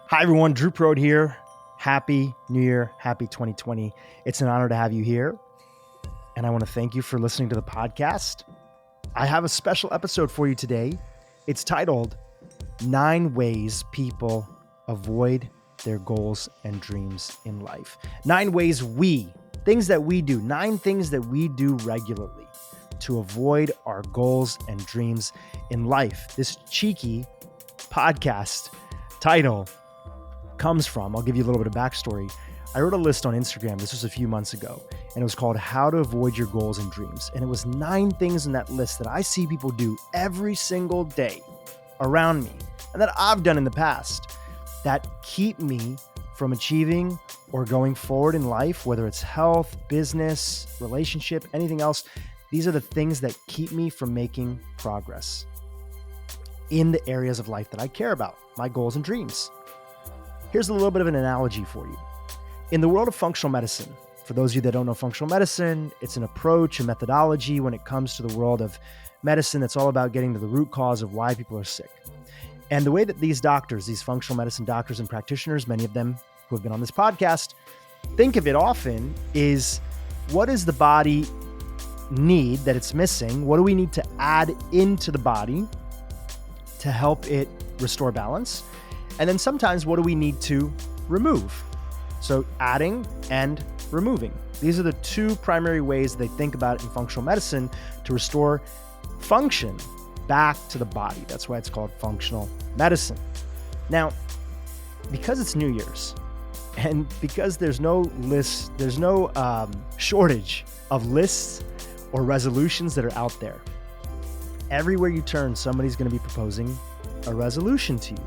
Hi, everyone. Drew Prode here. Happy New Year. Happy 2020. It's an honor to have you here. And I want to thank you for listening to the podcast. I have a special episode for you today. It's titled 9 Ways People Avoid Their Goals and Dreams in Life. 9 ways things that we do, 9 things that we do regularly to avoid our goals and dreams in life. This cheeky podcast title comes from, I'll give you a little bit of backstory. I wrote a list on Instagram, this was a few months ago, and it was called How to Avoid Your Goals and Dreams. And it was 9 things in that list that I see people do every single day around me and that I've done in the past that keep me from achieving or going forward in life, whether it's health, business, relationship, anything else. These are the things that keep me from making progress in the areas of life that I care about, my goals and dreams. Here's a little bit of an analogy for you. In the world of functional medicine, for those of you that don't know functional medicine, it's an approach, a methodology when it comes to the world of medicine that's all about getting to the root cause of why people are sick. And the way that these doctors, these functional medicine doctors and practitioners, many of them who have been on this podcast, think of it often is, what does the body need that it's missing? What do we need to add into the body to help it restore balance? And then sometimes, what do we need to remove? So adding and removing. These are the 2 primary ways they think about it in functional medicine to restore function back to the body. That's why it's called functional medicine. Now, because it's New Year's and because there's no list, there's no shortage of lists or resolutions that are out there. Everywhere you turn, somebody's going to be proposing a resolution to you,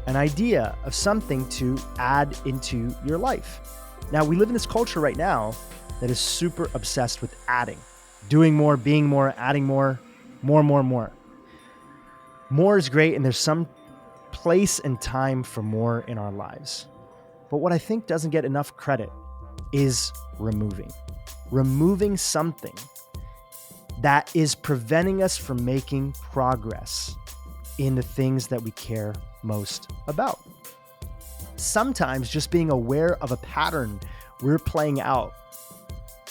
an idea of something to add into your life. Now, we live in this culture right now that is super obsessed with adding, doing more, being more, adding more. More is great, and there's some place and time for more in our lives. But what I think doesn't get enough credit is removing something that is preventing us from making progress in the things that we care most about. Sometimes just being aware of a pattern we're playing out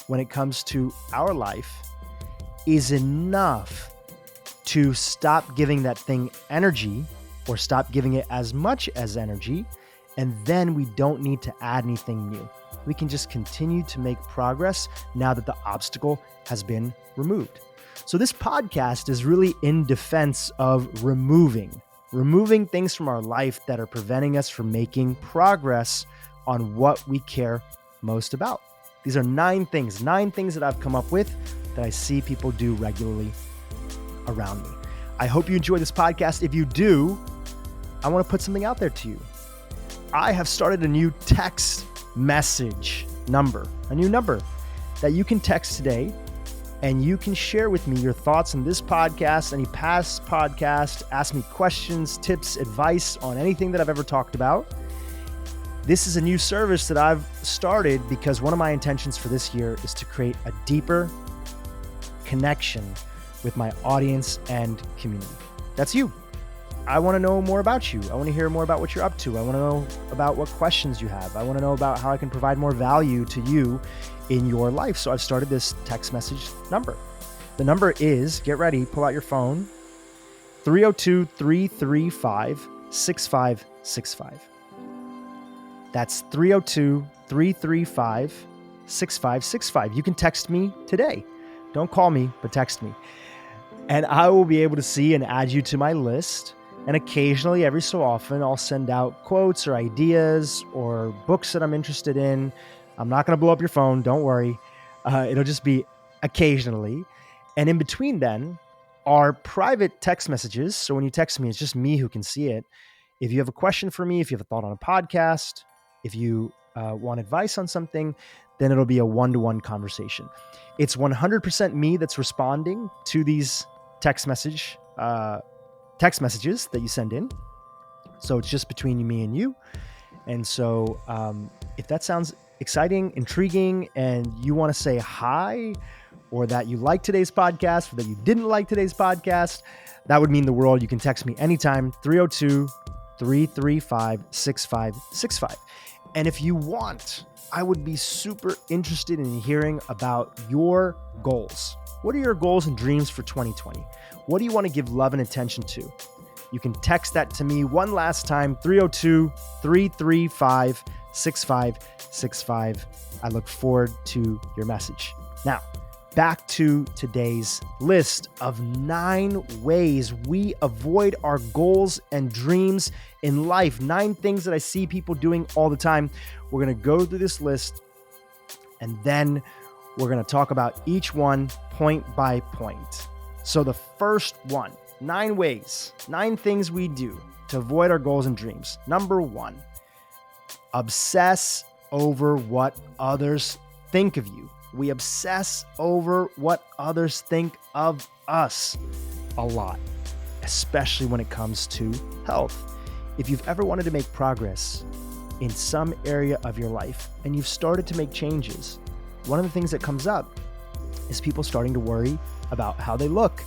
when it comes to our life is enough to stop giving that thing energy or stop giving it as much as energy. And then we don't need to add anything new. We can just continue to make progress now that the obstacle has been removed. So this podcast is really in defense of removing things from our life that are preventing us from making progress on what we care most about. These are 9 things that I've come up with that I see people do regularly around me. I hope you enjoy this podcast. If you do, I want to put something out there to you. I have started a new text message number, a new number that you can text today, and you can share with me your thoughts on this podcast, any past podcast, ask me questions, tips, advice on anything that I've ever talked about. This is a new service that I've started because one of my intentions for this year is to create a deeper connection with my audience and community. That's you. I want to know more about you. I want to hear more about what you're up to. I want to know about what questions you have. I want to know about how I can provide more value to you in your life. So I've started this text message number. The number is, get ready, pull out your phone, 302-335-6565. That's 302-335-6565. You can text me today. Don't call me, but text me. And I will be able to see and add you to my list. And occasionally, every so often, I'll send out quotes or ideas or books that I'm interested in. I'm not going to blow up your phone. Don't worry. It'll just be occasionally. And in between then are private text messages. So when you text me, it's just me who can see it. If you have a question for me, if you have a thought on a podcast, if you want advice on something, then it'll be a one-to-one conversation. It's 100% me that's responding to these text messages that you send in. So it's just between me and you. And so if that sounds exciting, intriguing, and you want to say hi, or that you like today's podcast, or that you didn't like today's podcast, that would mean the world. You can text me anytime, 335-6565. And if you want, I would be super interested in hearing about your goals. What are your goals and dreams for 2020? What do you want to give love and attention to? You can text that to me one last time, 302-335-6565. I look forward to your message. Now, back to today's list of 9 ways we avoid our goals and dreams in life. 9 things that I see people doing all the time. We're going to go through this list and then we're going to talk about each one point by point. So the first one, 9 ways, 9 things we do to avoid our goals and dreams. Number 1, obsess over what others think of you. We obsess over what others think of us a lot, especially when it comes to health. If you've ever wanted to make progress in some area of your life and you've started to make changes, one of the things that comes up is people starting to worry about how they look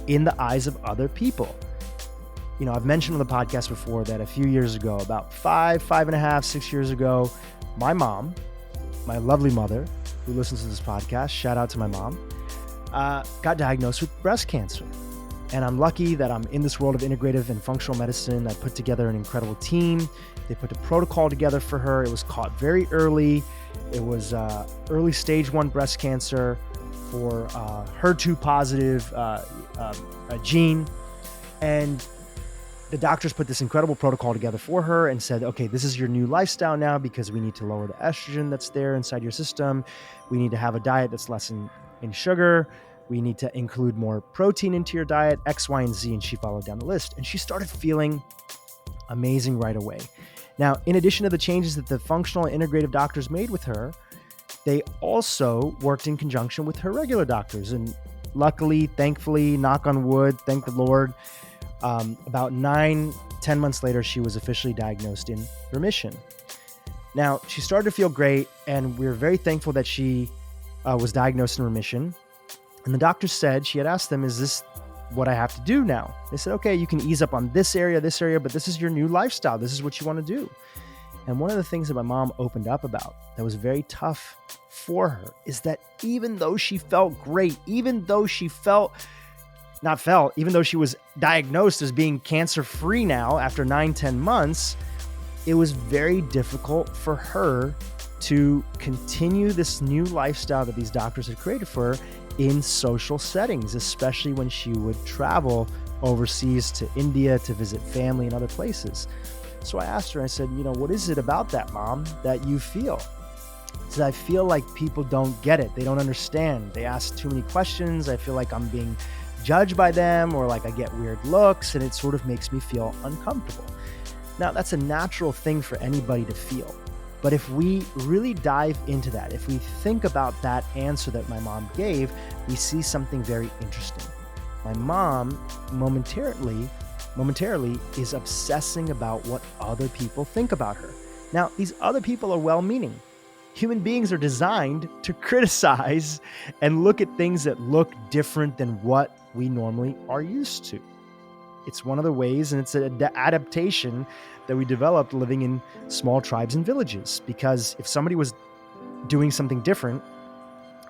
in the eyes of other people. You know, I've mentioned on the podcast before that a few years ago, about 5.5, 6 years ago, my mom, my lovely mother, who listens to this podcast, shout out to my mom, got diagnosed with breast cancer. And I'm lucky that I'm in this world of integrative and functional medicine. I put together an incredible team. They put a protocol together for her. It was caught very early. It was early stage 1 breast cancer for HER2 positive gene. And the doctors put this incredible protocol together for her and said, okay, this is your new lifestyle now because we need to lower the estrogen that's there inside your system. We need to have a diet that's less in sugar. We need to include more protein into your diet, X, Y, and Z. And she followed down the list. And she started feeling amazing right away. Now, in addition to the changes that the functional and integrative doctors made with her, they also worked in conjunction with her regular doctors. And luckily, thankfully, knock on wood, thank the Lord, about 9-10 months later, she was officially diagnosed in remission. Now, she started to feel great, and we were very thankful that she was diagnosed in remission. And the doctor said, she had asked them, is this what I have to do now? They said, okay, you can ease up on this area, but this is your new lifestyle. This is what you want to do. And one of the things that my mom opened up about that was very tough for her is that even though she felt great, even though she even though she was diagnosed as being cancer-free now after 9-10 months, it was very difficult for her to continue this new lifestyle that these doctors had created for her in social settings, especially when she would travel overseas to India to visit family and other places. So I asked her, I said, what is it about that, Mom, that you feel? She said, I feel like people don't get it. They don't understand. They ask too many questions. I feel like I'm being judged by them, or like I get weird looks, and it sort of makes me feel uncomfortable. Now, that's a natural thing for anybody to feel. But if we really dive into that, if we think about that answer that my mom gave, we see something very interesting. My mom momentarily is obsessing about what other people think about her. Now, these other people are well-meaning. Human beings are designed to criticize and look at things that look different than what we normally are used to. It's one of the ways, and it's an adaptation that we developed living in small tribes and villages, because if somebody was doing something different,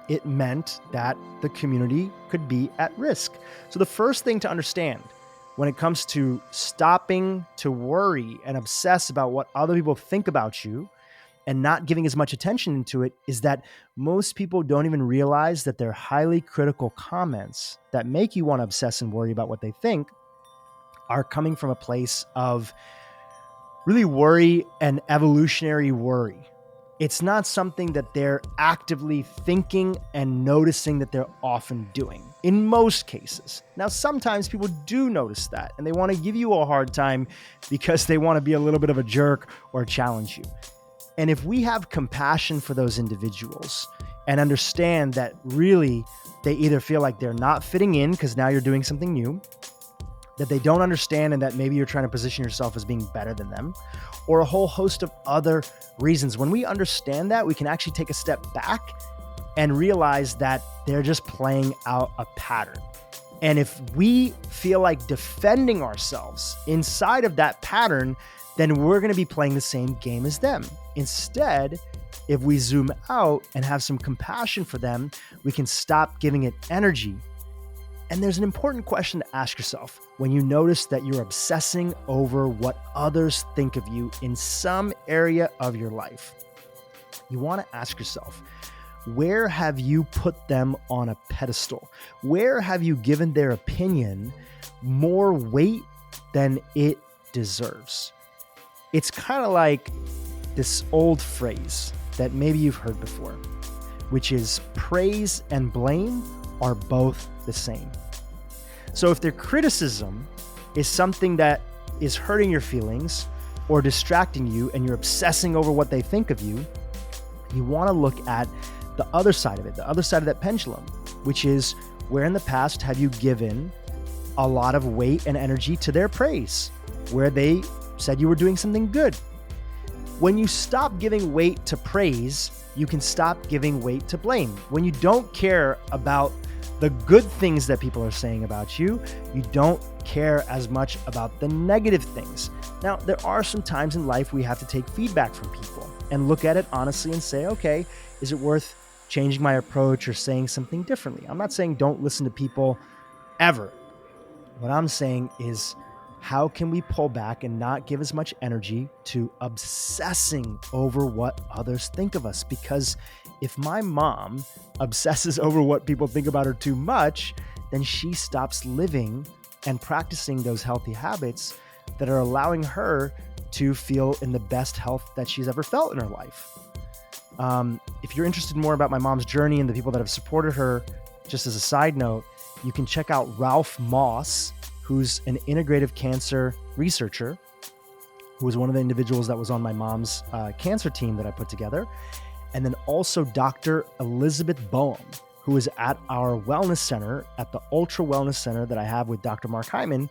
it meant that the community could be at risk. So the first thing to understand when it comes to stopping to worry and obsess about what other people think about you and not giving as much attention into it is that most people don't even realize that their highly critical comments that make you want to obsess and worry about what they think are coming from a place of really worry and evolutionary worry. It's not something that they're actively thinking and noticing that they're often doing in most cases. Now, sometimes people do notice that and they want to give you a hard time because they want to be a little bit of a jerk or challenge you. And if we have compassion for those individuals and understand that really they either feel like they're not fitting in because now you're doing something new, that they don't understand, and that maybe you're trying to position yourself as being better than them, or a whole host of other reasons. When we understand that, we can actually take a step back and realize that they're just playing out a pattern. And if we feel like defending ourselves inside of that pattern, then we're going to be playing the same game as them. Instead, if we zoom out and have some compassion for them, we can stop giving it energy. And there's an important question to ask yourself when you notice that you're obsessing over what others think of you in some area of your life. You want to ask yourself, where have you put them on a pedestal? Where have you given their opinion more weight than it deserves? It's kind of like this old phrase that maybe you've heard before, which is praise and blame are both the same. So if their criticism is something that is hurting your feelings or distracting you and you're obsessing over what they think of you, you want to look at the other side of it, the other side of that pendulum, which is where in the past have you given a lot of weight and energy to their praise, where they said you were doing something good. When you stop giving weight to praise, you can stop giving weight to blame. When you don't care about the good things that people are saying about you, you don't care as much about the negative things. Now, there are some times in life we have to take feedback from people and look at it honestly and say, okay, is it worth changing my approach or saying something differently? I'm not saying don't listen to people ever. What I'm saying is, how can we pull back and not give as much energy to obsessing over what others think of us? Because if my mom obsesses over what people think about her too much, then she stops living and practicing those healthy habits that are allowing her to feel in the best health that she's ever felt in her life. If you're interested more about my mom's journey and the people that have supported her, just as a side note, you can check out Ralph Moss, who's an integrative cancer researcher, who was one of the individuals that was on my mom's cancer team that I put together. And then also Dr. Elizabeth Boehm, who is at our wellness center, at the Ultra Wellness Center that I have with Dr. Mark Hyman.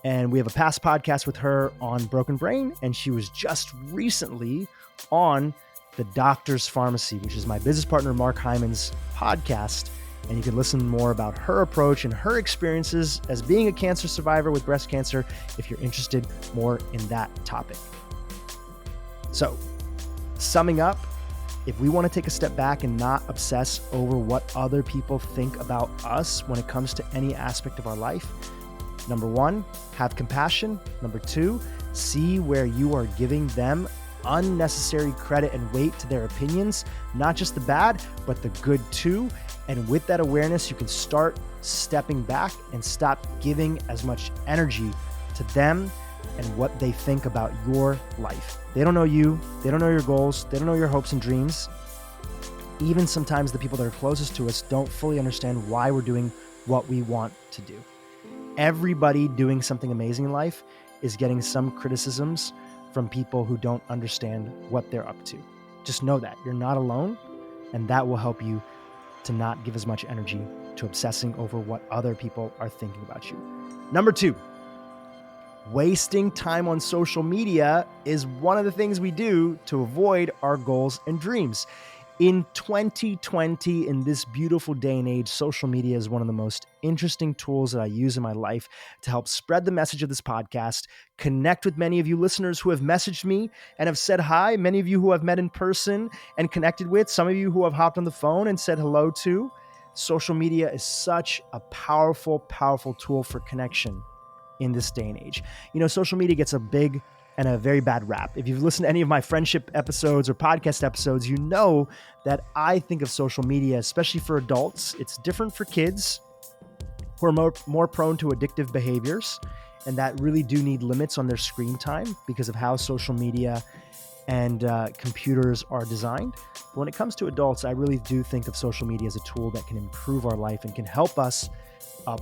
And we have a past podcast with her on Broken Brain. And she was just recently on The Doctor's Pharmacy, which is my business partner, Mark Hyman's podcast. And you can listen more about her approach and her experiences as being a cancer survivor with breast cancer if you're interested more in that topic. So, summing up, if we want to take a step back and not obsess over what other people think about us when it comes to any aspect of our life, number one, have compassion. Number two, see where you are giving them unnecessary credit and weight to their opinions, not just the bad, but the good too. And with that awareness, you can start stepping back and stop giving as much energy to them and what they think about your life. They don't know you. They don't know your goals. They don't know your hopes and dreams. Even sometimes the people that are closest to us don't fully understand why we're doing what we want to do. Everybody doing something amazing in life is getting some criticisms from people who don't understand what they're up to. Just know that you're not alone, and that will help you to not give as much energy to obsessing over what other people are thinking about you. Number two, wasting time on social media is one of the things we do to avoid our goals and dreams. In 2020, in this beautiful day and age, social media is one of the most interesting tools that I use in my life to help spread the message of this podcast, connect with many of you listeners who have messaged me and have said hi, many of you who I've met in person and connected with, some of you who have hopped on the phone and said hello to. Social media is such a powerful, powerful tool for connection in this day and age. You know, social media gets a big and a very bad rap. If you've listened to any of my friendship episodes or podcast episodes, you know that I think of social media, especially for adults, it's different for kids who are more prone to addictive behaviors and that really do need limits on their screen time because of how social media and computers are designed. But when it comes to adults, I really do think of social media as a tool that can improve our life and can help us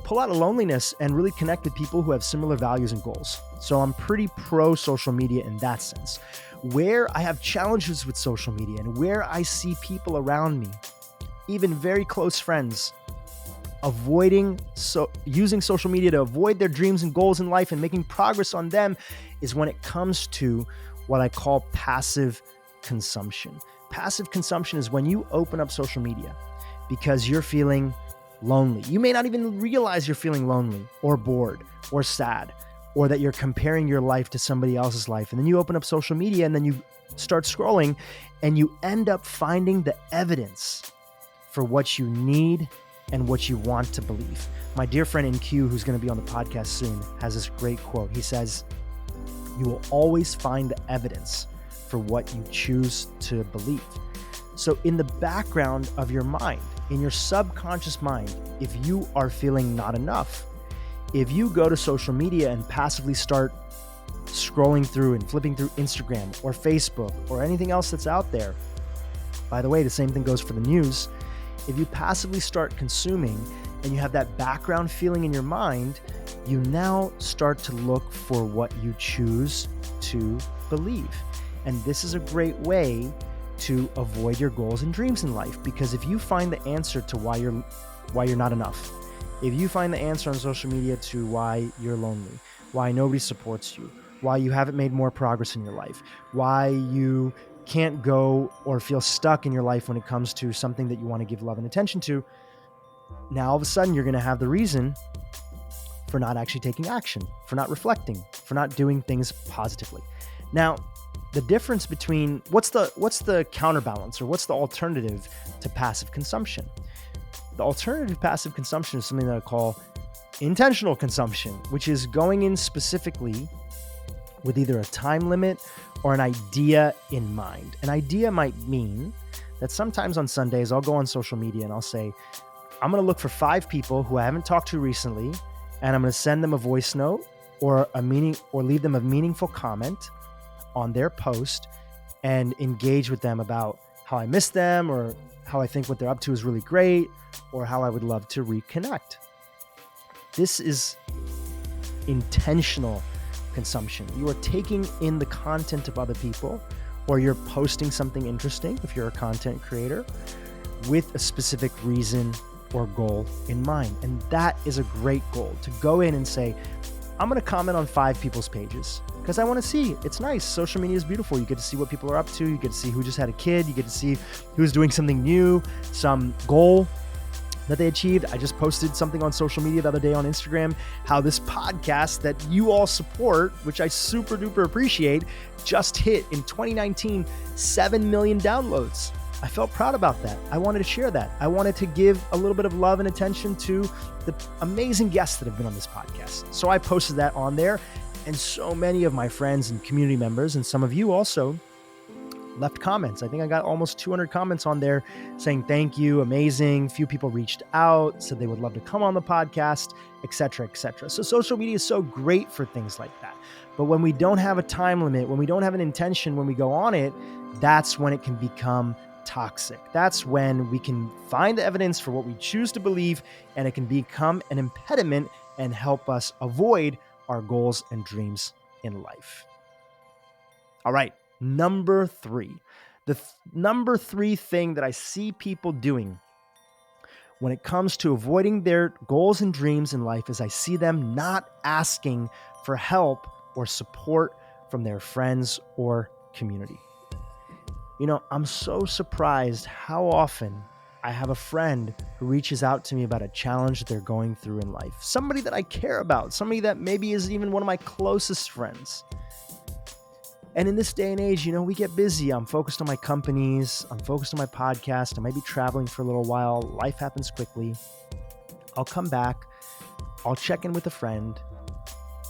pull out of loneliness and really connect with people who have similar values and goals. So I'm pretty pro social media in that sense. Where I have challenges with social media and where I see people around me, even very close friends, using social media to avoid their dreams and goals in life and making progress on them is when it comes to what I call passive consumption. Passive consumption is when you open up social media because you're feeling lonely. You may not even realize you're feeling lonely or bored or sad, or that you're comparing your life to somebody else's life. And then you open up social media and then you start scrolling and you end up finding the evidence for what you need and what you want to believe. My dear friend NQ, who's going to be on the podcast soon, has this great quote. He says, "You will always find the evidence for what you choose to believe." So in the background of your mind, in your subconscious mind, if you are feeling not enough, if you go to social media and passively start scrolling through and flipping through Instagram or Facebook or anything else that's out there, by the way, the same thing goes for the news. If you passively start consuming and you have that background feeling in your mind, you now start to look for what you choose to believe. And this is a great way to avoid your goals and dreams in life, because if you find the answer to why you're not enough, if you find the answer on social media to why you're lonely, why nobody supports you, why you haven't made more progress in your life, why you can't go or feel stuck in your life when it comes to something that you want to give love and attention to, now all of a sudden you're going to have the reason for not actually taking action, for not reflecting, for not doing things positively. Now, the difference between what's the counterbalance, or what's the alternative to passive consumption? The alternative to passive consumption is something that I call intentional consumption, which is going in specifically with either a time limit or an idea in mind. An idea might mean that sometimes on Sundays, I'll go on social media and I'll say, I'm going to look for 5 people who I haven't talked to recently, and I'm going to send them a voice note or leave them a meaningful comment on their post and engage with them about how I miss them, or how I think what they're up to is really great, or how I would love to reconnect. This is intentional consumption. You are taking in the content of other people, or you're posting something interesting if you're a content creator, with a specific reason or goal in mind. And that is a great goal, to go in and say, I'm going to comment on 5 people's pages because I want to see. It's nice. Social media is beautiful. You get to see what people are up to. You get to see who just had a kid. You get to see who's doing something new, some goal that they achieved. I just posted something on social media the other day on Instagram, how this podcast that you all support, which I super duper appreciate, just hit in 2019 7 million downloads. I felt proud about that. I wanted to share that. I wanted to give a little bit of love and attention to the amazing guests that have been on this podcast. So I posted that on there, and so many of my friends and community members, and some of you also, left comments. I think I got almost 200 comments on there saying thank you, amazing. Few people reached out, said they would love to come on the podcast, etc., etc. So social media is so great for things like that. But when we don't have a time limit, when we don't have an intention, when we go on it, that's when it can become toxic. That's when we can find the evidence for what we choose to believe, and it can become an impediment and help us avoid our goals and dreams in life. All right, number 3. The number 3 thing that I see people doing when it comes to avoiding their goals and dreams in life is I see them not asking for help or support from their friends or community. You know, I'm so surprised how often I have a friend who reaches out to me about a challenge they're going through in life. Somebody that I care about, somebody that maybe is even one of my closest friends. And in this day and age, you know, we get busy. I'm focused on my companies. I'm focused on my podcast. I might be traveling for a little while. Life happens quickly. I'll come back. I'll check in with a friend,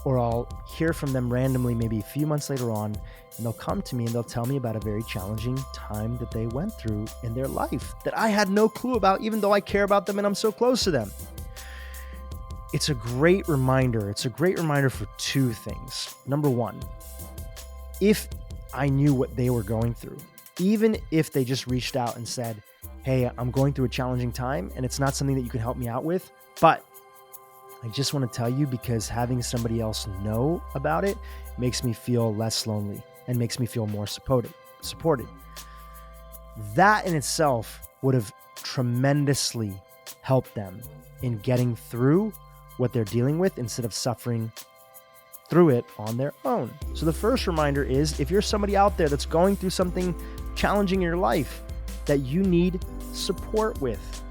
or I'll hear from them randomly maybe a few months later on, and they'll come to me and they'll tell me about a very challenging time that they went through in their life that I had no clue about, even though I care about them and I'm so close to them. It's a great reminder. It's a great reminder for 2 things. Number 1, if I knew what they were going through, even if they just reached out and said, hey, I'm going through a challenging time and it's not something that you can help me out with, but I just want to tell you because having somebody else know about it makes me feel less lonely and makes me feel more supported. That in itself would have tremendously helped them in getting through what they're dealing with instead of suffering through it on their own. So the first reminder is, if you're somebody out there that's going through something challenging in your life that you need support with,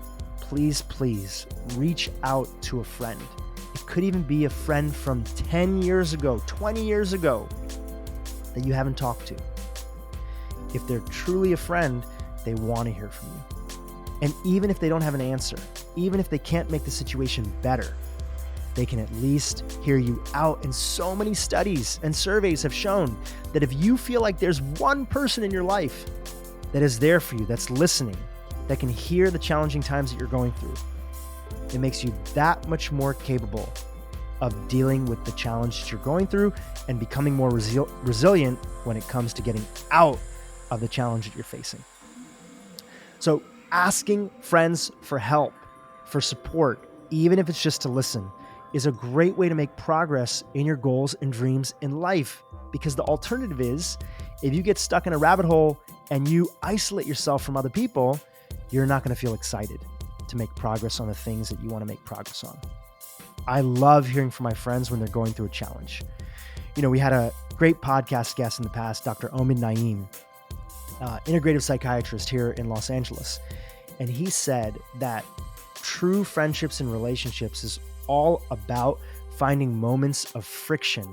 please, please reach out to a friend. It could even be a friend from 10 years ago, 20 years ago that you haven't talked to. If they're truly a friend, they want to hear from you. And even if they don't have an answer, even if they can't make the situation better, they can at least hear you out. And so many studies and surveys have shown that if you feel like there's one person in your life that is there for you, that's listening, that can hear the challenging times that you're going through, it makes you that much more capable of dealing with the challenge that you're going through and becoming more resilient when it comes to getting out of the challenge that you're facing. So asking friends for help, for support, even if it's just to listen, is a great way to make progress in your goals and dreams in life. Because the alternative is, if you get stuck in a rabbit hole and you isolate yourself from other people, you're not going to feel excited to make progress on the things that you want to make progress on. I love hearing from my friends when they're going through a challenge. We had a great podcast guest in the past, Dr. Omin Naim, integrative psychiatrist here in Los Angeles. And he said that true friendships and relationships is all about finding moments of friction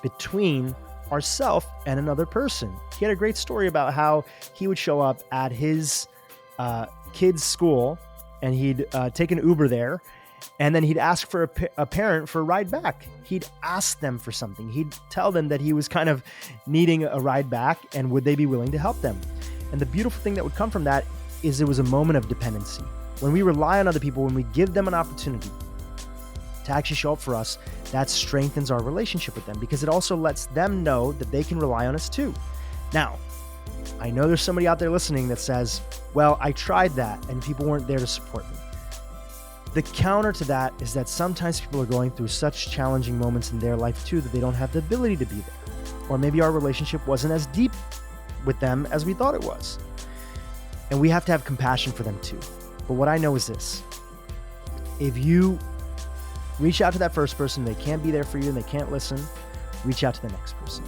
between ourselves and another person. He had a great story about how he would show up at his kid's school and he'd take an Uber there, and then he'd ask for a parent for a ride back. He'd ask them for something. He'd tell them that he was kind of needing a ride back and would they be willing to help them. And the beautiful thing that would come from that is it was a moment of dependency. When we rely on other people, when we give them an opportunity to actually show up for us, that strengthens our relationship with them because it also lets them know that they can rely on us too. Now, I know there's somebody out there listening that says, well, I tried that and people weren't there to support me. The counter to that is that sometimes people are going through such challenging moments in their life too that they don't have the ability to be there. Or maybe our relationship wasn't as deep with them as we thought it was. And we have to have compassion for them too. But what I know is this: if you reach out to that first person, they can't be there for you and they can't listen, reach out to the next person.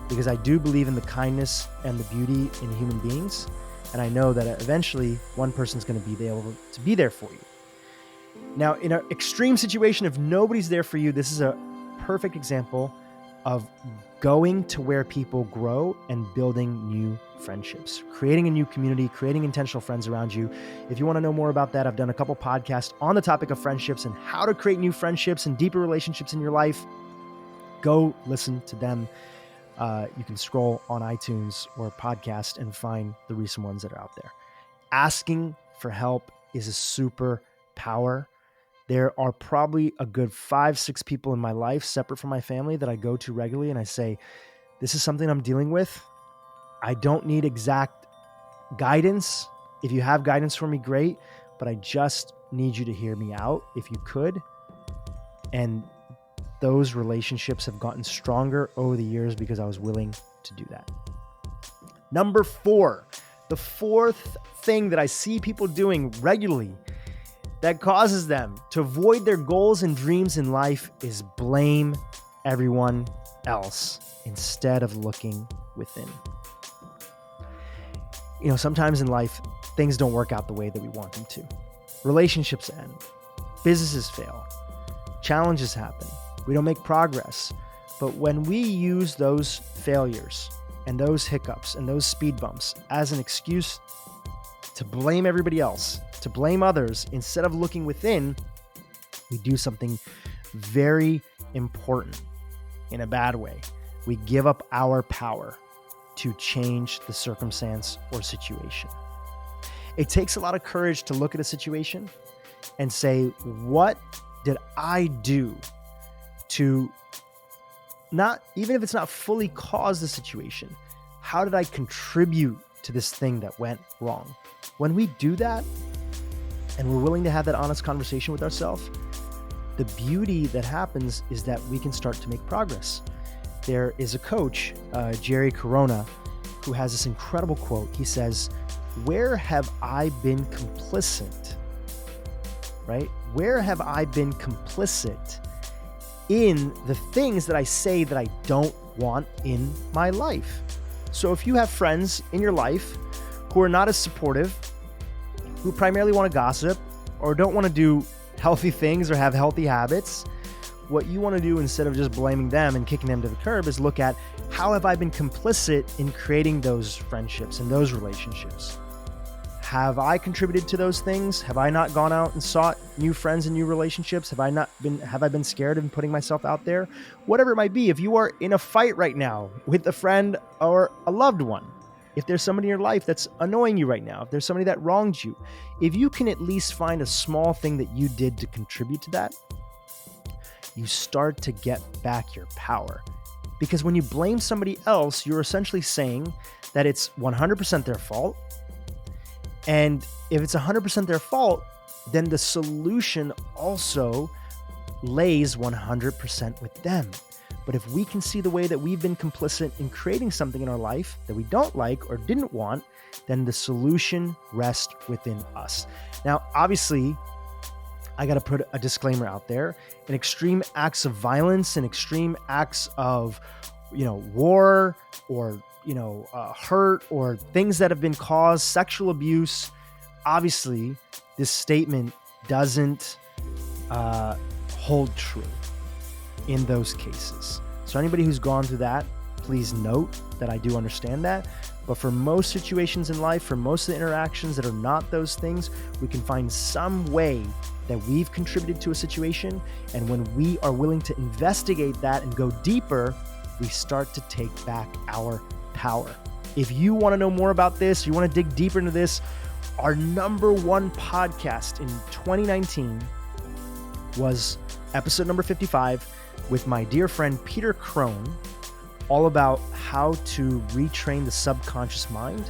Because I do believe in the kindness and the beauty in human beings. And I know that eventually one person's going to be able to be there for you. Now, in an extreme situation, if nobody's there for you, this is a perfect example of going to where people grow and building new friendships, creating a new community, creating intentional friends around you. If you want to know more about that, I've done a couple podcasts on the topic of friendships and how to create new friendships and deeper relationships in your life. Go listen to them. You can scroll on iTunes or podcast and find the recent ones that are out there. Asking for help is a superpower. There are probably a good 5-6 people in my life separate from my family that I go to regularly and I say, this is something I'm dealing with. I don't need exact guidance. If you have guidance for me, great, but I just need you to hear me out if you could. And those relationships have gotten stronger over the years because I was willing to do that. Number 4, the fourth thing that I see people doing regularly that causes them to avoid their goals and dreams in life is blame everyone else instead of looking within. Sometimes in life, things don't work out the way that we want them to. Relationships end, businesses fail, challenges happen, we don't make progress. But when we use those failures and those hiccups and those speed bumps as an excuse to blame everybody else, to blame others, instead of looking within, we do something very important in a bad way. We give up our power to change the circumstance or situation. It takes a lot of courage to look at a situation and say, what did I do to not, even if it's not fully cause the situation, how did I contribute to this thing that went wrong? When we do that, and we're willing to have that honest conversation with ourselves, the beauty that happens is that we can start to make progress. There is a coach, Jerry Corona, who has this incredible quote. He says, where have I been complicit? Right? Where have I been complicit in the things that I say that I don't want in my life? So if you have friends in your life who are not as supportive, who primarily want to gossip, or don't want to do healthy things or have healthy habits, what you want to do instead of just blaming them and kicking them to the curb is look at, how have I been complicit in creating those friendships and those relationships? Have I contributed to those things? Have I not gone out and sought new friends and new relationships? Have I been scared of putting myself out there? Whatever it might be, if you are in a fight right now with a friend or a loved one, if there's somebody in your life that's annoying you right now, if there's somebody that wronged you, if you can at least find a small thing that you did to contribute to that, you start to get back your power. Because when you blame somebody else, you're essentially saying that it's 100% their fault. And if it's 100% their fault, then the solution also lays 100% with them. But if we can see the way that we've been complicit in creating something in our life that we don't like or didn't want, then the solution rests within us. Now, obviously, I got to put a disclaimer out there. In extreme acts of violence and extreme acts of, war or, hurt or things that have been caused, sexual abuse, obviously, this statement doesn't hold true in those cases. So anybody who's gone through that, please note that I do understand that. But for most situations in life, for most of the interactions that are not those things, we can find some way that we've contributed to a situation. And when we are willing to investigate that and go deeper, we start to take back our power. If you want to know more about this, you want to dig deeper into this, our number one podcast in 2019 was episode number 55 with my dear friend Peter Crone, all about how to retrain the subconscious mind.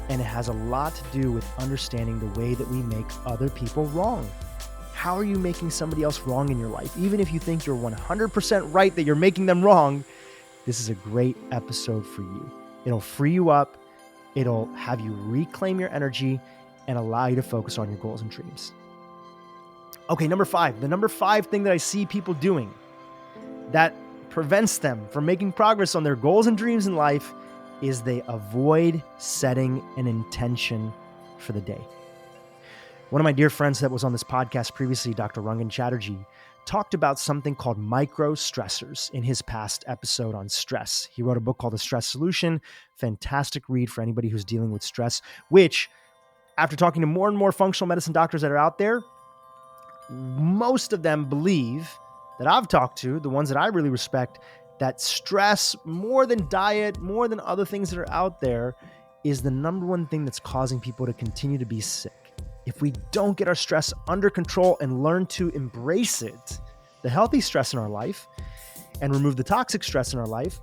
And it has a lot to do with understanding the way that we make other people wrong. How are you making somebody else wrong in your life? Even if you think you're 100% right that you're making them wrong, this is a great episode for you. It'll free you up. It'll have you reclaim your energy and allow you to focus on your goals and dreams. Okay, number 5. The number 5 thing that I see people doing that prevents them from making progress on their goals and dreams in life is they avoid setting an intention for the day. One of my dear friends that was on this podcast previously, Dr. Rangan Chatterjee, talked about something called micro stressors in his past episode on stress. He wrote a book called The Stress Solution. Fantastic read for anybody who's dealing with stress, which, after talking to more and more functional medicine doctors that are out there, most of them believe, that I've talked to, the ones that I really respect, that stress, more than diet, more than other things that are out there, is the number one thing that's causing people to continue to be sick. If we don't get our stress under control and learn to embrace it, the healthy stress in our life, and remove the toxic stress in our life,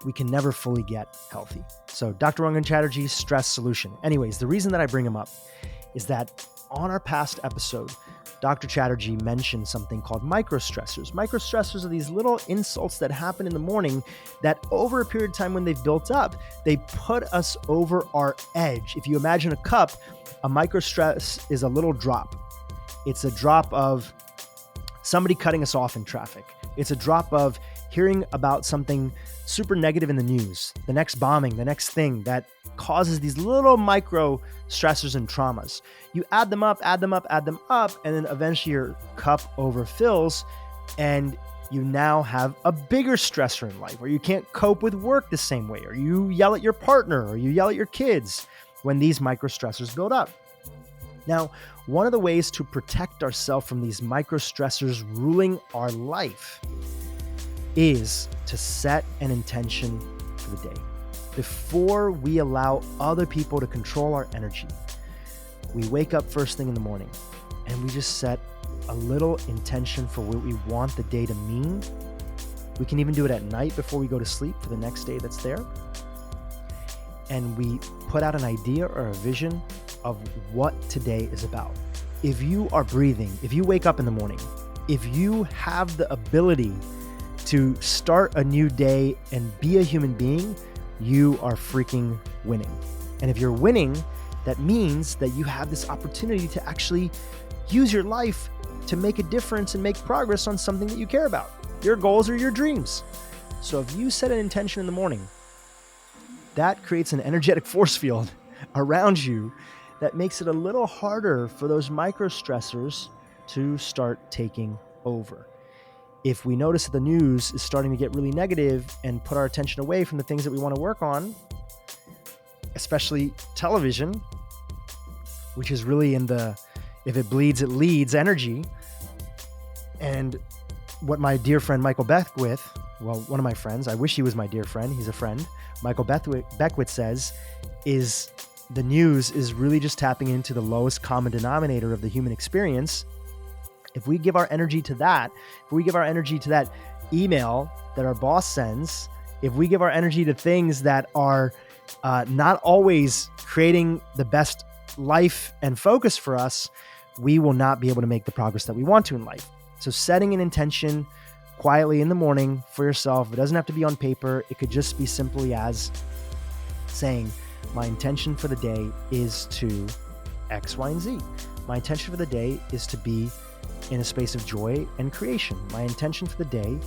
we can never fully get healthy. So Dr. Rangan Chatterjee's Stress Solution. Anyways, the reason that I bring him up is that on our past episode, Dr. Chatterjee mentioned something called microstressors. Microstressors are these little insults that happen in the morning that over a period of time when they've built up, they put us over our edge. If you imagine a cup, a microstress is a little drop. It's a drop of somebody cutting us off in traffic. It's a drop of hearing about something super negative in the news, the next bombing, the next thing that causes these little micro stressors and traumas. You add them up, and then eventually your cup overfills and you now have a bigger stressor in life, or you can't cope with work the same way, or you yell at your partner, or you yell at your kids when these micro stressors build up. Now, one of the ways to protect ourselves from these micro stressors ruling our life is to set an intention for the day. Before we allow other people to control our energy, we wake up first thing in the morning and we just set a little intention for what we want the day to mean. We can even do it at night before we go to sleep for the next day that's there. And we put out an idea or a vision of what today is about. If you are breathing, if you wake up in the morning, if you have the ability to start a new day and be a human being, you are freaking winning. And if you're winning, that means that you have this opportunity to actually use your life to make a difference and make progress on something that you care about, your goals or your dreams. So if you set an intention in the morning, that creates an energetic force field around you that makes it a little harder for those micro stressors to start taking over. If we notice that the news is starting to get really negative and put our attention away from the things that we want to work on, especially television, which is really in the, if it bleeds, it leads energy. And what my dear friend Michael Beckwith, well, one of my friends, I wish he was my dear friend, he's a friend, Michael Beckwith says, is the news is really just tapping into the lowest common denominator of the human experience. If we give our energy to that, if we give our energy to that email that our boss sends, if we give our energy to things that are not always creating the best life and focus for us, we will not be able to make the progress that we want to in life. So setting an intention quietly in the morning for yourself, it doesn't have to be on paper. It could just be simply as saying, my intention for the day is to X, Y, and Z. My intention for the day is to be in a space of joy and creation. My intention for the day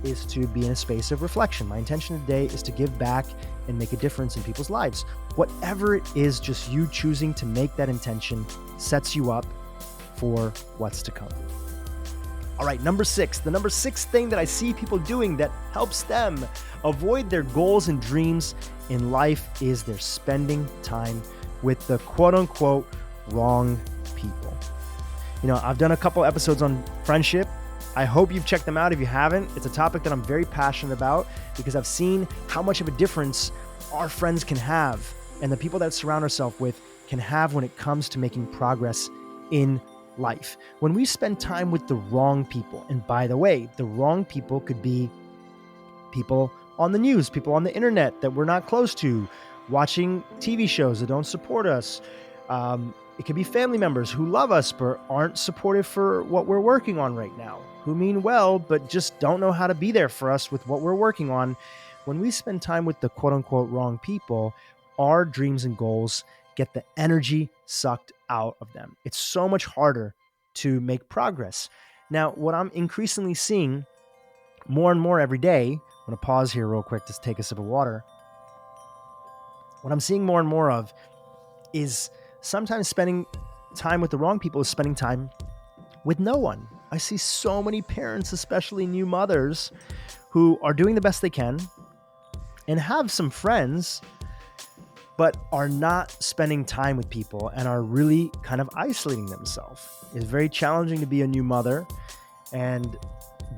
is to be in a space of reflection. My intention today is to give back and make a difference in people's lives. Whatever it is, just you choosing to make that intention sets you up for what's to come. All right, number 6. The number 6 thing that I see people doing that helps them avoid their goals and dreams in life is they're spending time with the quote unquote wrong people. You know, I've done a couple episodes on friendship. I hope you've checked them out. If you haven't, it's a topic that I'm very passionate about because I've seen how much of a difference our friends can have and the people that surround ourselves with can have when it comes to making progress in life. When we spend time with the wrong people, and by the way, the wrong people could be people on the news, people on the internet that we're not close to, watching TV shows that don't support us. It could be family members who love us but aren't supportive for what we're working on right now, who mean well but just don't know how to be there for us with what we're working on. When we spend time with the quote-unquote wrong people, our dreams and goals get the energy sucked out of them. It's so much harder to make progress. Now, what I'm increasingly seeing more and more every day, I'm going to pause here real quick to take a sip of water. What I'm seeing more and more of is sometimes spending time with the wrong people is spending time with no one. I see so many parents, especially new mothers, who are doing the best they can and have some friends, but are not spending time with people and are really kind of isolating themselves. It's very challenging to be a new mother and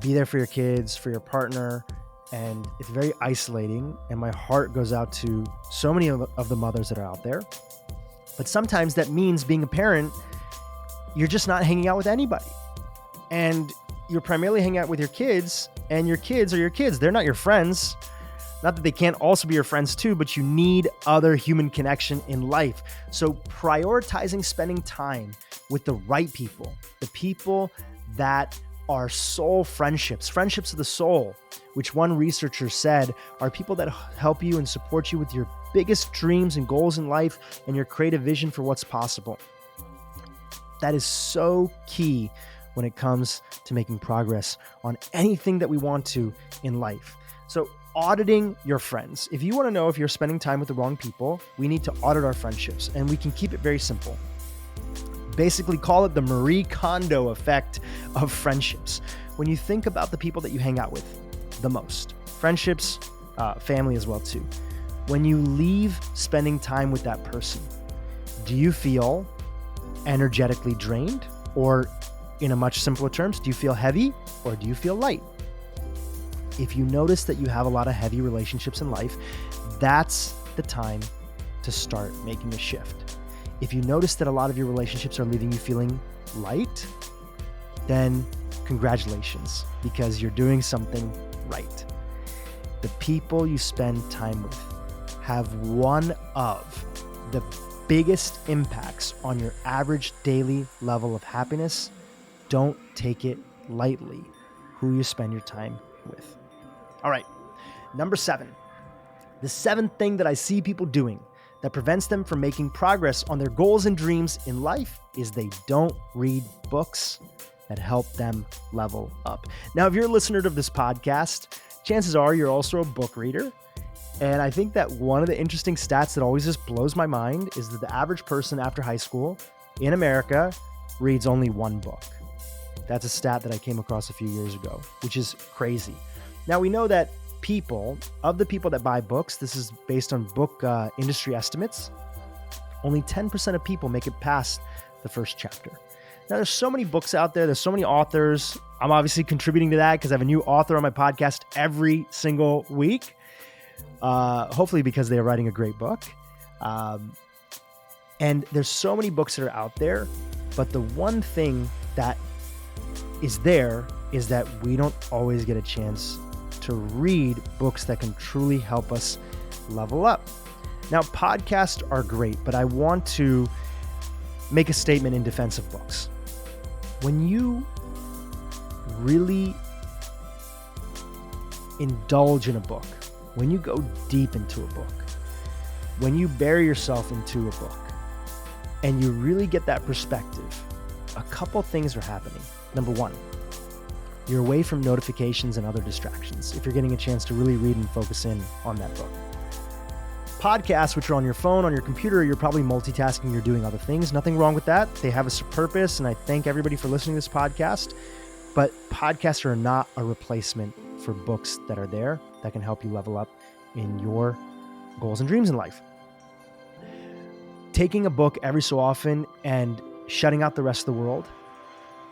be there for your kids, for your partner, and it's very isolating. And my heart goes out to so many of the mothers that are out there. But sometimes that means being a parent, you're just not hanging out with anybody. And you're primarily hanging out with your kids, and your kids are your kids. They're not your friends. Not that they can't also be your friends too, but you need other human connection in life. So prioritizing spending time with the right people, the people that are soul friendships, friendships of the soul, which one researcher said are people that help you and support you with your biggest dreams and goals in life and your creative vision for what's possible. That is so key when it comes to making progress on anything that we want to in life. So auditing your friends. If you want to know if you're spending time with the wrong people, we need to audit our friendships, and we can keep it very simple. Basically, call it the Marie Kondo effect of friendships. When you think about the people that you hang out with the most, friendships, family as well too. When you leave spending time with that person, do you feel energetically drained? Or in a much simpler terms, do you feel heavy or do you feel light? If you notice that you have a lot of heavy relationships in life, that's the time to start making a shift. If you notice that a lot of your relationships are leaving you feeling light, then congratulations, because you're doing something right. The people you spend time with have one of the biggest impacts on your average daily level of happiness. Don't take it lightly who you spend your time with. All right, number 7. The 7th thing that I see people doing that prevents them from making progress on their goals and dreams in life is they don't read books that help them level up. Now, if you're a listener to this podcast, chances are you're also a book reader. And I think that one of the interesting stats that always just blows my mind is that the average person after high school in America reads only one book. That's a stat that I came across a few years ago, which is crazy. Now, we know that of the people that buy books, this is based on book industry estimates, only 10% of people make it past the first chapter. Now, there's so many books out there. There's so many authors. I'm obviously contributing to that because I have a new author on my podcast every single week, hopefully because they are writing a great book. And there's so many books that are out there, but the one thing that is there is that we don't always get a chance to read books that can truly help us level up. Now, podcasts are great, but I want to make a statement in defense of books. When you really indulge in a book, when you go deep into a book, when you bury yourself into a book, and you really get that perspective, a couple things are happening. Number one, you're away from notifications and other distractions if you're getting a chance to really read and focus in on that book. Podcasts, which are on your phone, on your computer, you're probably multitasking, you're doing other things. Nothing wrong with that. They have a purpose, and I thank everybody for listening to this podcast. But podcasts are not a replacement for books that are there that can help you level up in your goals and dreams in life. Taking a book every so often and shutting out the rest of the world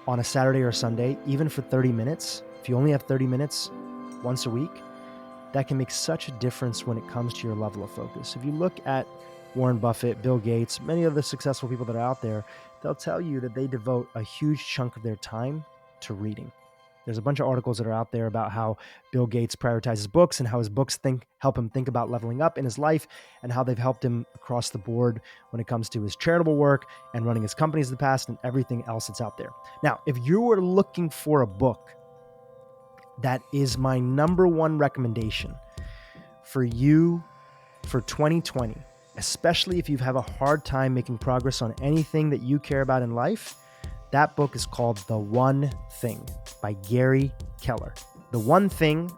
on a Saturday or Sunday, even for 30 minutes, if you only have 30 minutes once a week, that can make such a difference when it comes to your level of focus. If you look at Warren Buffett, Bill Gates, many of the successful people that are out there, they'll tell you that they devote a huge chunk of their time to reading. There's a bunch of articles that are out there about how Bill Gates prioritizes books and how his books help him think about leveling up in his life, and how they've helped him across the board when it comes to his charitable work and running his companies in the past and everything else that's out there. Now, if you were looking for a book, that is my number one recommendation for you for 2020, especially if you have a hard time making progress on anything that you care about in life. That book is called The One Thing by Gary Keller. The One Thing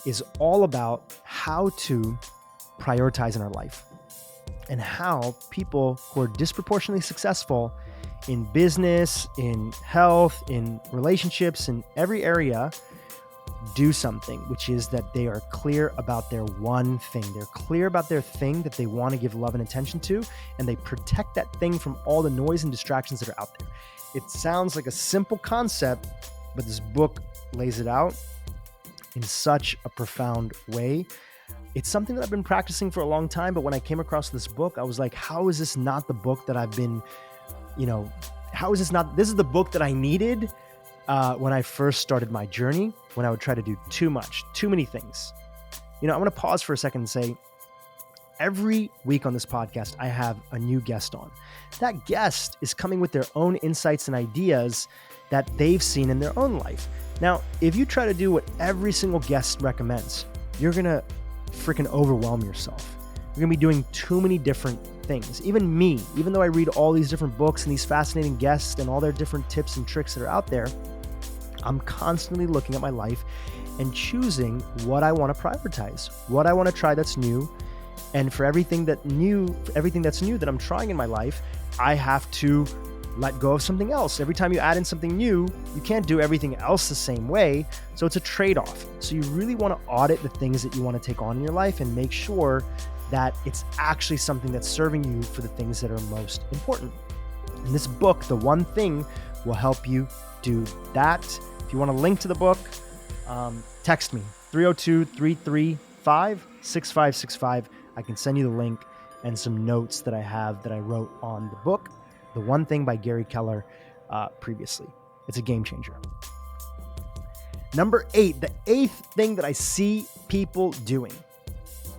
is all about how to prioritize in our life and how people who are disproportionately successful in business, in health, in relationships, in every area do something, which is that they are clear about their one thing. They're clear about their thing that they want to give love and attention to, and they protect that thing from all the noise and distractions that are out there. It sounds like a simple concept, but this book lays it out in such a profound way. It's something that I've been practicing for a long time, but when I came across this book, I was like, how is this not the book that I've been, how is this not, this is the book that I needed when I first started my journey, when I would try to do too many things. I'm going to pause for a second and say, every week on this podcast, I have a new guest on. That guest is coming with their own insights and ideas that they've seen in their own life. Now, if you try to do what every single guest recommends, you're going to freaking overwhelm yourself. You're going to be doing too many different things. Even me, even though I read all these different books and these fascinating guests and all their different tips and tricks that are out there, I'm constantly looking at my life and choosing what I want to prioritize, what I want to try that's new. And for everything that's new that I'm trying in my life, I have to let go of something else. Every time you add in something new, you can't do everything else the same way. So it's a trade-off. So you really want to audit the things that you want to take on in your life and make sure that it's actually something that's serving you for the things that are most important. And this book, The One Thing, will help you do that. If you want a link to the book, text me, 302-335-6565. I can send you the link and some notes that I wrote on the book, The One Thing by Gary Keller, previously. It's a game changer. Number 8, the 8th thing that I see people doing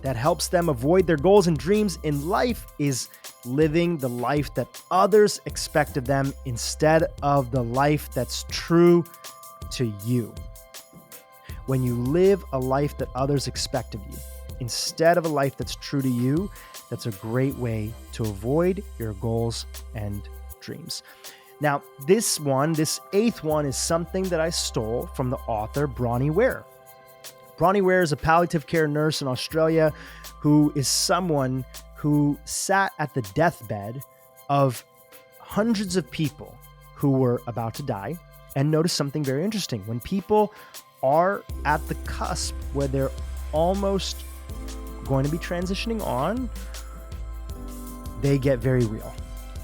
that helps them avoid their goals and dreams in life is living the life that others expect of them instead of the life that's true to you. When you live a life that others expect of you instead of a life that's true to you, that's a great way to avoid your goals and dreams. Now, this 8th one is something that I stole from the author Bronnie Ware. Bronnie Ware is a palliative care nurse in Australia who is someone who sat at the deathbed of hundreds of people who were about to die and noticed something very interesting. When people are at the cusp where they're almost going to be transitioning on, they get very real.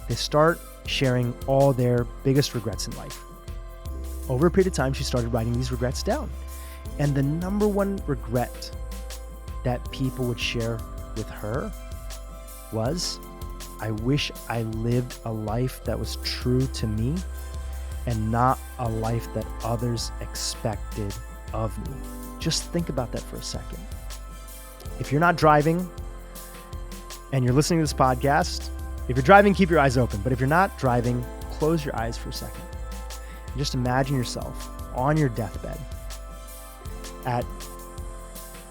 They start sharing all their biggest regrets in life. Over a period of time, she started writing these regrets down. And the number one regret that people would share with her was, I wish I lived a life that was true to me and not a life that others expected of me. Just think about that for a second. If you're not driving and you're listening to this podcast, if you're driving, keep your eyes open. But if you're not driving, close your eyes for a second. And just imagine yourself on your deathbed at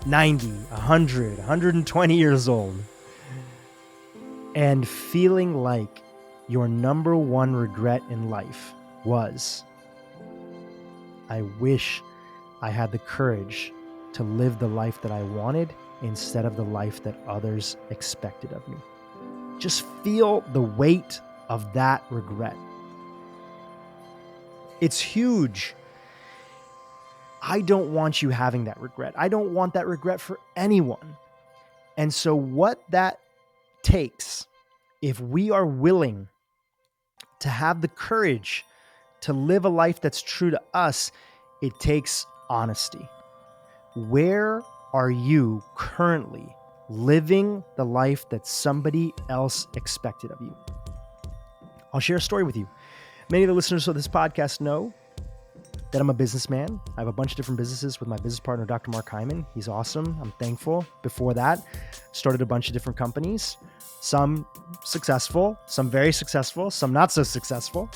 90, 100, 120 years old, and feeling like your number one regret in life was, I wish I had the courage to live the life that I wanted instead of the life that others expected of me. Just feel the weight of that regret. It's huge. I don't want you having that regret. I don't want that regret for anyone. And so what that takes, if we are willing to have the courage to live a life that's true to us, it takes honesty. Where are you currently living the life that somebody else expected of you? I'll share a story with you. Many of the listeners of this podcast know that I'm a businessman. I have a bunch of different businesses with my business partner, Dr. Mark Hyman. He's awesome. I'm thankful. Before that, started a bunch of different companies, some successful, some very successful, some not so successful.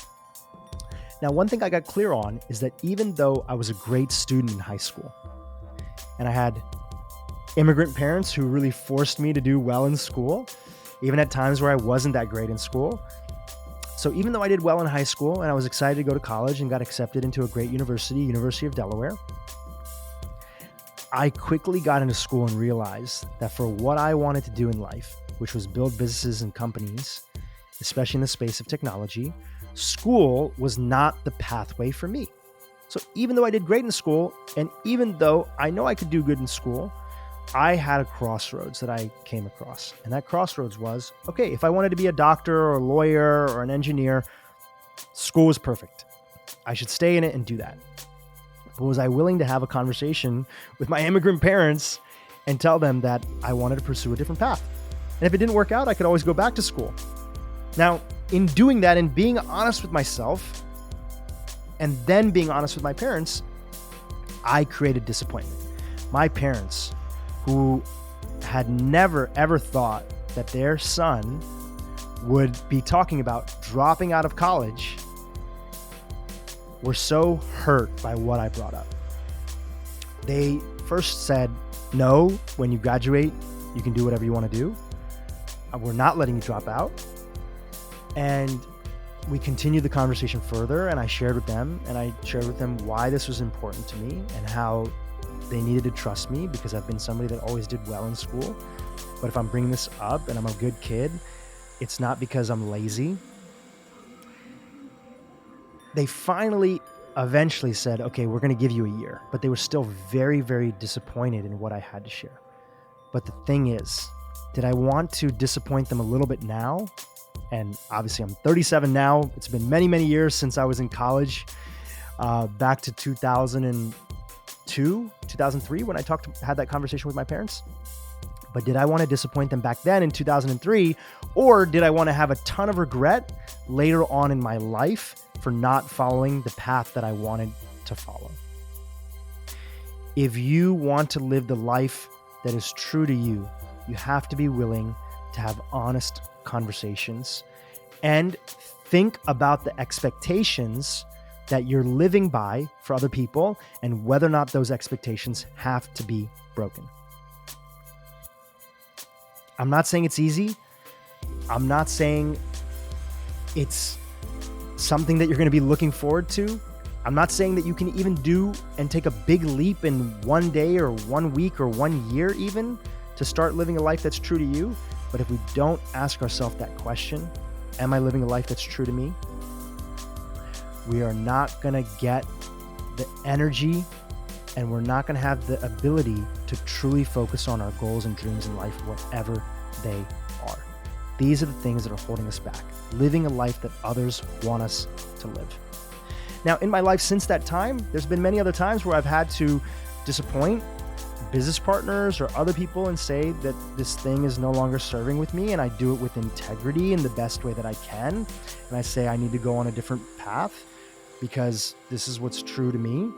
Now, one thing I got clear on is that even though I was a great student in high school and I had immigrant parents who really forced me to do well in school, even at times where I wasn't that great in school. So even though I did well in high school and I was excited to go to college and got accepted into a great university, University of Delaware, I quickly got into school and realized that for what I wanted to do in life, which was build businesses and companies, especially in the space of technology, school was not the pathway for me. So even though I did great in school, and even though I know I could do good in school, I had a crossroads that I came across. And that crossroads was, okay, if I wanted to be a doctor or a lawyer or an engineer, school was perfect. I should stay in it and do that. But was I willing to have a conversation with my immigrant parents and tell them that I wanted to pursue a different path? And if it didn't work out, I could always go back to school. Now, in doing that and being honest with myself and then being honest with my parents, I created disappointment. My parents, who had never, ever thought that their son would be talking about dropping out of college, were so hurt by what I brought up. They first said, no, when you graduate, you can do whatever you want to do. We're not letting you drop out. And we continued the conversation further, and I shared with them why this was important to me and how they needed to trust me because I've been somebody that always did well in school. But if I'm bringing this up and I'm a good kid, it's not because I'm lazy. They finally, eventually said, okay, we're going to give you a year. But they were still very, very disappointed in what I had to share. But the thing is, did I want to disappoint them a little bit now? And obviously I'm 37 now. It's been many, many years since I was in college, back to 2002, 2003, when I had that conversation with my parents. But did I want to disappoint them back then in 2003? Or did I want to have a ton of regret later on in my life for not following the path that I wanted to follow? If you want to live the life that is true to you, you have to be willing to have honest conversations and think about the expectations that you're living by for other people and whether or not those expectations have to be broken. I'm not saying it's easy. I'm not saying it's something that you're going to be looking forward to I'm not saying that you can even do and take a big leap in one day or 1 week or 1 year even to start living a life that's true to you. But if we don't ask ourselves that question, am I living a life that's true to me? We are not going to get the energy, and we're not going to have the ability to truly focus on our goals and dreams in life, whatever they are. These are the things that are holding us back, living a life that others want us to live. Now, in my life since that time, there's been many other times where I've had to disappoint business partners or other people and say that this thing is no longer serving with me, and I do it with integrity in the best way that I can. And I say I need to go on a different path because this is what's true to me.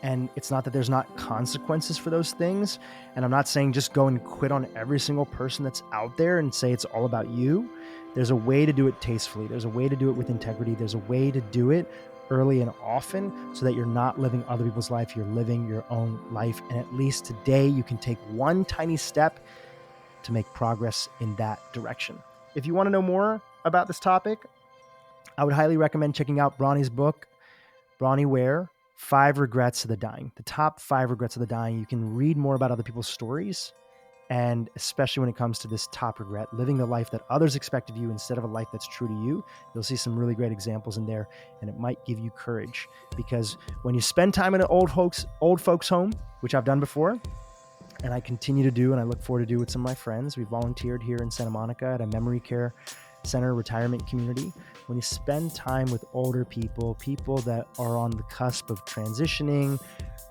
And it's not that there's not consequences for those things. And I'm not saying just go and quit on every single person that's out there and say it's all about you. There's a way to do it tastefully. There's a way to do it with integrity. There's a way to do it early and often so that you're not living other people's life, you're living your own life. And at least today you can take one tiny step to make progress in that direction. If you want to know more about this topic, I would highly recommend checking out Bronnie's book, Bronnie Ware, 5 Regrets of the Dying, the top 5 regrets of the dying. You can read more about other people's stories, and especially when it comes to this top regret, living the life that others expect of you instead of a life that's true to you. You'll see some really great examples in there, and it might give you courage, because when you spend time in an old folks home, which I've done before, and I continue to do, and I look forward to do with some of my friends. We volunteered here in Santa Monica at a memory care center retirement community. When you spend time with older people that are on the cusp of transitioning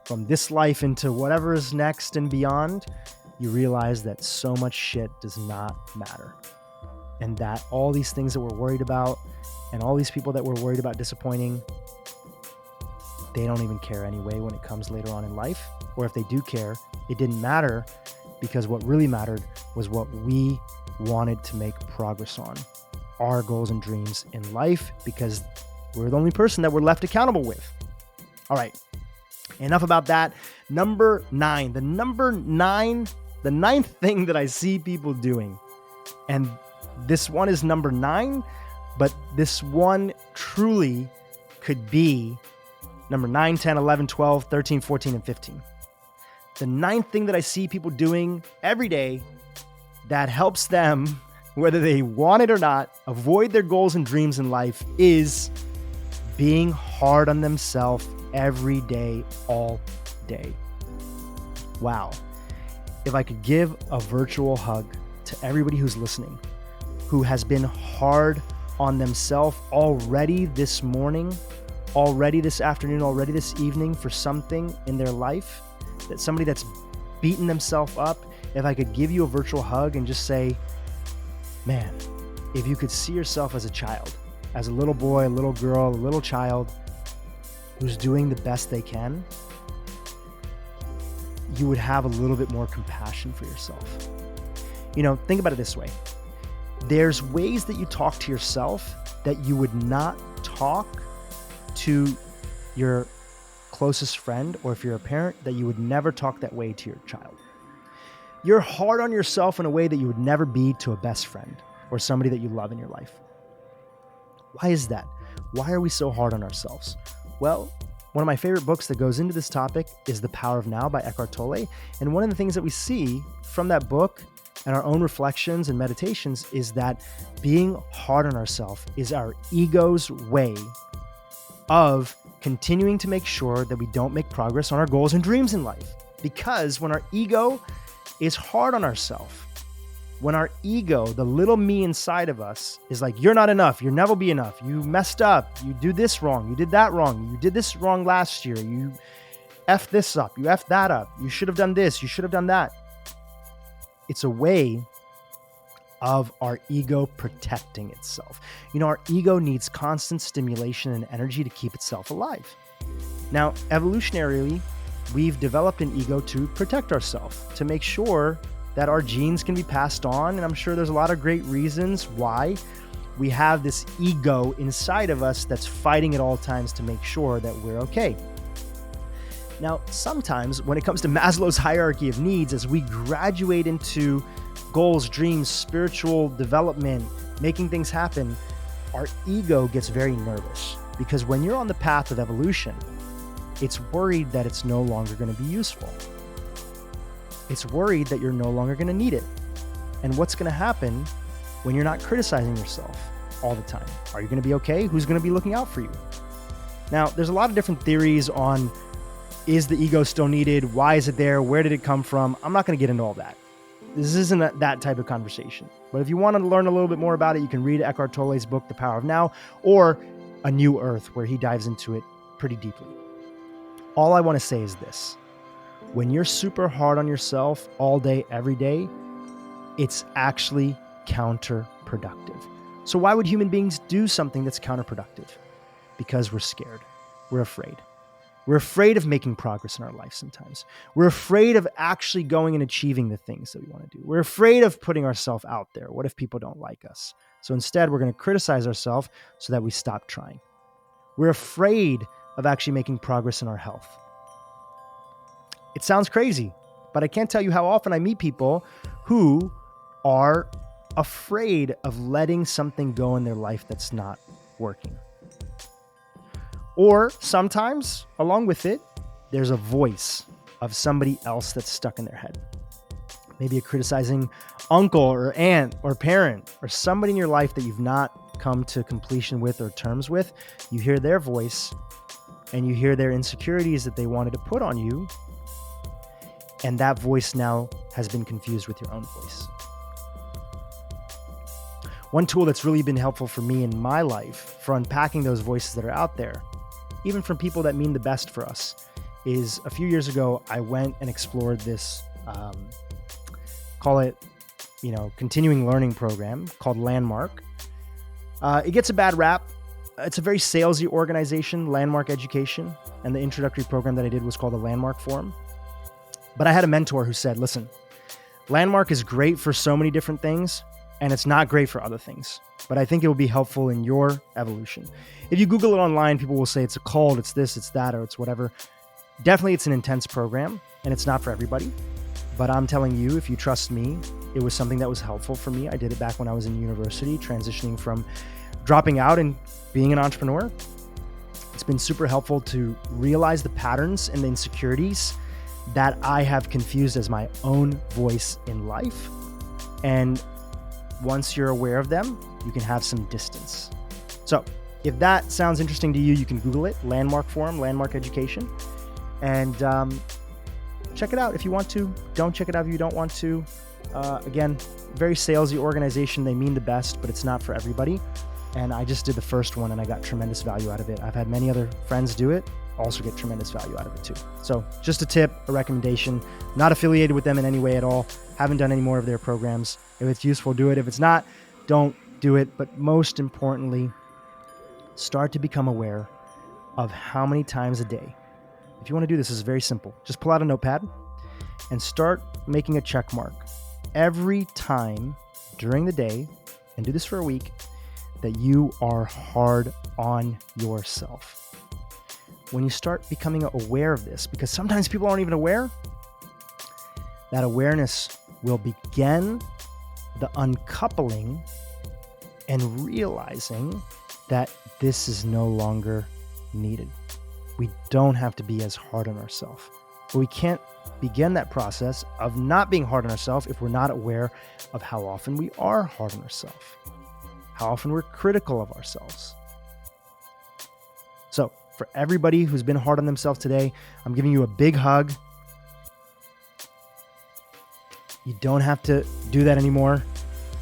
from this life into whatever is next and beyond, you realize that so much shit does not matter. And that all these things that we're worried about and all these people that we're worried about disappointing, they don't even care anyway when it comes later on in life. Or if they do care, it didn't matter, because what really mattered was what we wanted to make progress on, our goals and dreams in life, because we're the only person that we're left accountable with. All right, enough about that. Number 9, the ninth thing that I see people doing, and this one is number 9, but this one truly could be number 9, 10, 11, 12, 13, 14, and 15. The 9th thing that I see people doing every day that helps them, whether they want it or not, avoid their goals and dreams in life is being hard on themselves every day, all day. Wow. If I could give a virtual hug to everybody who's listening, who has been hard on themselves already this morning, already this afternoon, already this evening for something in their life, that somebody that's beaten themselves up, if I could give you a virtual hug and just say, man, if you could see yourself as a child, as a little boy, a little girl, a little child who's doing the best they can, you would have a little bit more compassion for yourself. You know, think about it this way. There's ways that you talk to yourself that you would not talk to your closest friend, or if you're a parent, that you would never talk that way to your child. You're hard on yourself in a way that you would never be to a best friend or somebody that you love in your life. Why is that? Why are we so hard on ourselves? Well, one of my favorite books that goes into this topic is The Power of Now by Eckhart Tolle. And one of the things that we see from that book and our own reflections and meditations is that being hard on ourselves is our ego's way of continuing to make sure that we don't make progress on our goals and dreams in life. Because when our ego is hard on ourselves, when our ego, the little me inside of us, is like, you're not enough, you'll never be enough, you messed up, you do this wrong, you did that wrong, you did this wrong last year, you effed this up, you effed that up, you should have done this, you should have done that. It's a way of our ego protecting itself. You know, our ego needs constant stimulation and energy to keep itself alive. Now, evolutionarily, we've developed an ego to protect ourselves, to make sure that our genes can be passed on. And I'm sure there's a lot of great reasons why we have this ego inside of us that's fighting at all times to make sure that we're okay. Now, sometimes when it comes to Maslow's hierarchy of needs, as we graduate into goals, dreams, spiritual development, making things happen, our ego gets very nervous. Because when you're on the path of evolution, it's worried that it's no longer going to be useful. It's worried that you're no longer going to need it. And what's going to happen when you're not criticizing yourself all the time? Are you going to be okay? Who's going to be looking out for you? Now, there's a lot of different theories on, is the ego still needed? Why is it there? Where did it come from? I'm not going to get into all that. This isn't that type of conversation. But if you want to learn a little bit more about it, you can read Eckhart Tolle's book, The Power of Now, or A New Earth, where he dives into it pretty deeply. All I want to say is this. When you're super hard on yourself all day, every day, it's actually counterproductive. So why would human beings do something that's counterproductive? Because we're scared. We're afraid. We're afraid of making progress in our life sometimes. We're afraid of actually going and achieving the things that we want to do. We're afraid of putting ourselves out there. What if people don't like us? So instead, we're going to criticize ourselves so that we stop trying. We're afraid of actually making progress in our health. It sounds crazy, but I can't tell you how often I meet people who are afraid of letting something go in their life that's not working. Or sometimes, along with it, there's a voice of somebody else that's stuck in their head. Maybe a criticizing uncle or aunt or parent or somebody in your life that you've not come to completion with or terms with. You hear their voice and you hear their insecurities that they wanted to put on you. And that voice now has been confused with your own voice. One tool that's really been helpful for me in my life for unpacking those voices that are out there, even from people that mean the best for us, is a few years ago, I went and explored this, call it, continuing learning program called Landmark. It gets a bad rap. It's a very salesy organization, Landmark Education, and the introductory program that I did was called the Landmark Forum. But I had a mentor who said, listen, Landmark is great for so many different things, and it's not great for other things. But I think it will be helpful in your evolution. If you Google it online, people will say it's a cult, it's this, it's that, or it's whatever. Definitely it's an intense program, and it's not for everybody. But I'm telling you, if you trust me, it was something that was helpful for me. I did it back when I was in university, transitioning from dropping out and being an entrepreneur. It's been super helpful to realize the patterns and the insecurities that I have confused as my own voice in life. And once you're aware of them, you can have some distance. So if that sounds interesting to you, you can Google it, Landmark Forum, Landmark Education, and check it out if you want to. Don't check it out if you don't want to. Again, very salesy organization. They mean the best, but it's not for everybody. And I just did the first one and I got tremendous value out of it. I've had many other friends do it, also get tremendous value out of it too. So just a tip, a recommendation, not affiliated with them in any way at all. Haven't done any more of their programs. If it's useful, do it. If it's not, don't do it. But most importantly, start to become aware of how many times a day. If you want to do this, it's very simple. Just pull out a notepad and start making a check mark every time during the day, and do this for a week, that you are hard on yourself. When you start becoming aware of this, because sometimes people aren't even aware, that awareness will begin the uncoupling and realizing that this is no longer needed. We don't have to be as hard on ourselves. But we can't begin that process of not being hard on ourselves if we're not aware of how often we are hard on ourselves, how often we're critical of ourselves. So for everybody who's been hard on themselves today, I'm giving you a big hug. You don't have to do that anymore.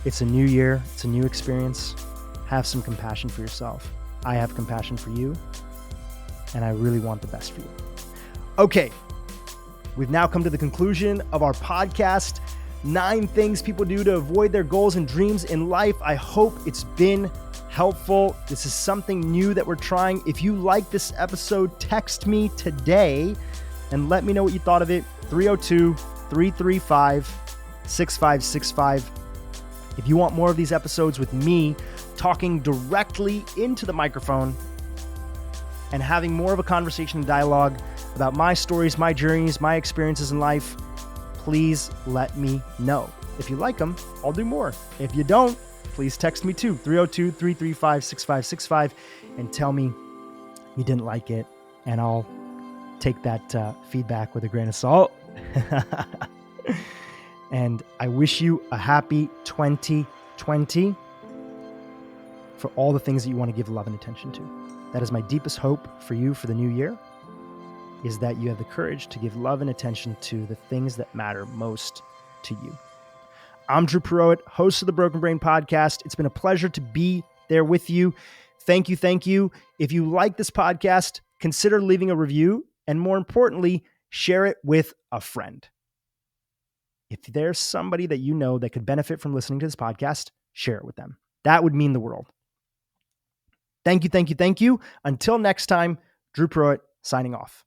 It's a new year. It's a new experience. Have some compassion for yourself. I have compassion for you, and I really want the best for you. Okay, we've now come to the conclusion of our podcast, 9 things people do to avoid their goals and dreams in life. I hope it's been helpful. This is something new that we're trying. If you like this episode, text me today and let me know what you thought of it. 302-335-6565. If you want more of these episodes with me talking directly into the microphone and having more of a conversation and dialogue about my stories, my journeys, my experiences in life, please let me know. If you like them, I'll do more. If you don't, please text me too, 302-335-6565, and tell me you didn't like it, and I'll take that feedback with a grain of salt. And I wish you a happy 2020 for all the things that you want to give love and attention to. That is my deepest hope for you for the new year, is that you have the courage to give love and attention to the things that matter most to you. I'm Drew Perot, host of the Broken Brain Podcast. It's been a pleasure to be there with you. Thank you. Thank you. If you like this podcast, consider leaving a review, and more importantly, share it with a friend. If there's somebody that you know that could benefit from listening to this podcast, share it with them. That would mean the world. Thank you. Thank you. Thank you. Until next time, Drew Perot signing off.